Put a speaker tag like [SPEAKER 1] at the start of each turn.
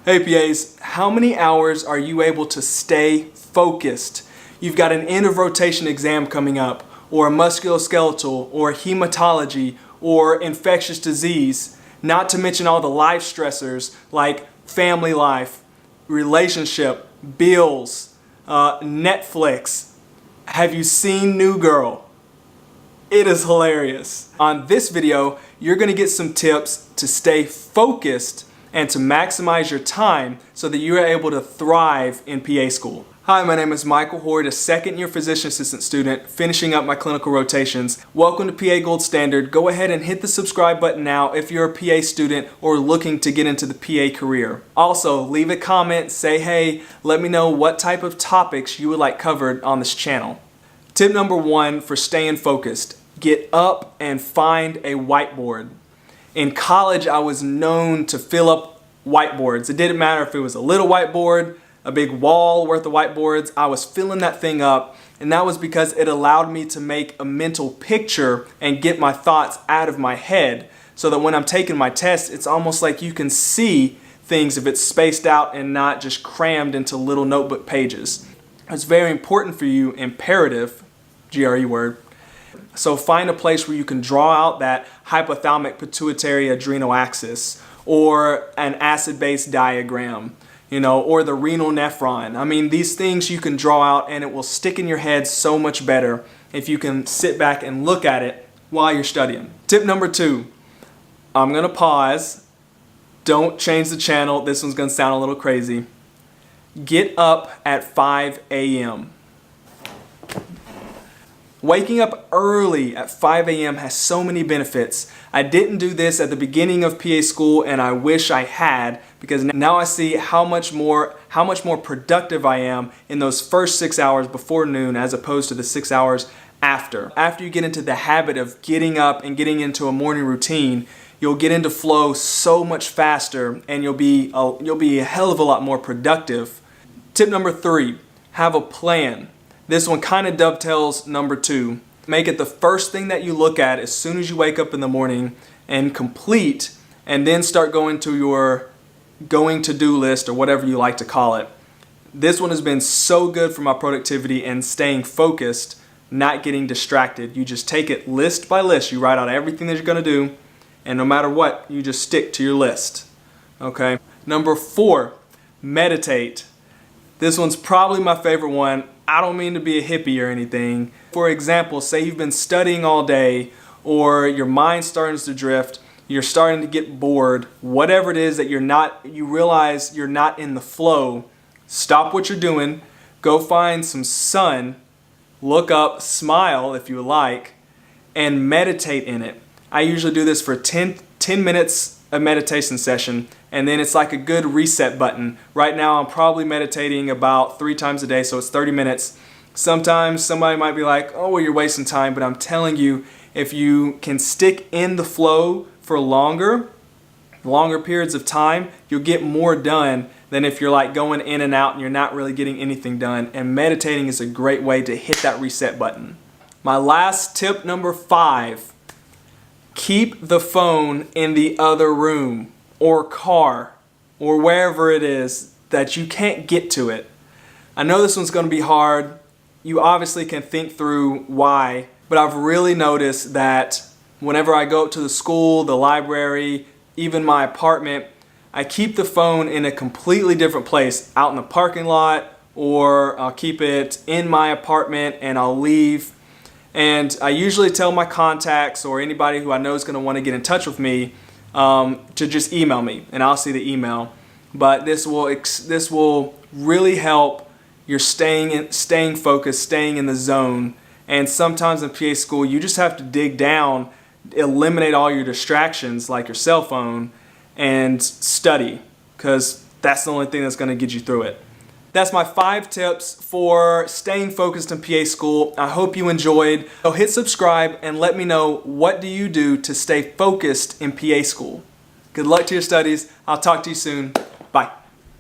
[SPEAKER 1] Hey PAs, how many hours are you able to stay focused? You've got an end of rotation exam coming up, or a musculoskeletal, or hematology, or infectious disease, not to mention all the life stressors like family life, relationship, bills, Netflix. Have you seen New Girl? It is hilarious. On this video, you're going to get some tips to stay focused and to maximize your time so that you are able to thrive in PA school. Hi, my name is Michael Hoard, a second-year physician assistant student finishing up my clinical rotations. Welcome to PA Gold Standard. Go ahead and hit the subscribe button now if you're a PA student or looking to get into the PA career. Also, leave a comment, say hey, let me know what type of topics you would like covered on this channel. Tip number 1 for staying focused: get up and find a whiteboard. In college, I was known to fill up whiteboards. It didn't matter if it was a little whiteboard, a big wall worth of whiteboards, I was filling that thing up, and that was because it allowed me to make a mental picture and get my thoughts out of my head, so that when I'm taking my test, it's almost like you can see things if it's spaced out and not just crammed into little notebook pages. It's very important for you, imperative, GRE word. So find a place where you can draw out that hypothalamic pituitary adrenal axis, or an acid-base diagram, or the renal nephron. I mean, these things you can draw out and it will stick in your head so much better if you can sit back and look at it while you're studying. Tip number 2, I'm gonna pause. Don't change the channel. This one's gonna sound a little crazy. Get up at 5 a.m. Waking up early at 5 a.m. has so many benefits. I didn't do this at the beginning of PA school, and I wish I had, because now I see how much more productive I am in those first 6 hours before noon as opposed to the 6 hours after. After you get into the habit of getting up and getting into a morning routine, you'll get into flow so much faster, and you'll be a hell of a lot more productive. Tip number 3, have a plan. This one kind of dovetails number 2. Make it the first thing that you look at as soon as you wake up in the morning and complete, and then start going to your going to-do list or whatever you like to call it. This one has been so good for my productivity and staying focused, not getting distracted. You just take it list by list. You write out everything that you're going to do, and no matter what, you just stick to your list. Okay? Number 4, meditate. This one's probably my favorite one. I don't mean to be a hippie or anything. For example, say you've been studying all day, or your mind's starting to drift, you're starting to get bored, whatever it is that you realize you're not in the flow, stop what you're doing, go find some sun, look up, smile if you like, and meditate in it. I usually do this for 10 minutes a meditation session, and then it's like a good reset button. Right now I'm probably meditating about 3 times a day, so it's 30 minutes. Sometimes somebody might be like, oh, well, you're wasting time, but I'm telling you, if you can stick in the flow for longer periods of time, you'll get more done than if you're like going in and out and you're not really getting anything done. And meditating is a great way to hit that reset button. My last tip, number 5. Keep the phone in the other room or car or wherever it is that you can't get to it. I know this one's going to be hard. You obviously can think through why, but I've really noticed that whenever I go up to the school, the library, even my apartment, I keep the phone in a completely different place, out in the parking lot, or I'll keep it in my apartment and I'll leave. And I usually tell my contacts or anybody who I know is going to want to get in touch with me to just email me, and I'll see the email. But this will really help your staying focused, staying in the zone. And sometimes in PA school, you just have to dig down, eliminate all your distractions like your cell phone, and study, because that's the only thing that's going to get you through it. That's my 5 tips for staying focused in PA school. I hope you enjoyed. So hit subscribe and let me know, what do you do to stay focused in PA school? Good luck to your studies. I'll talk to you soon. Bye.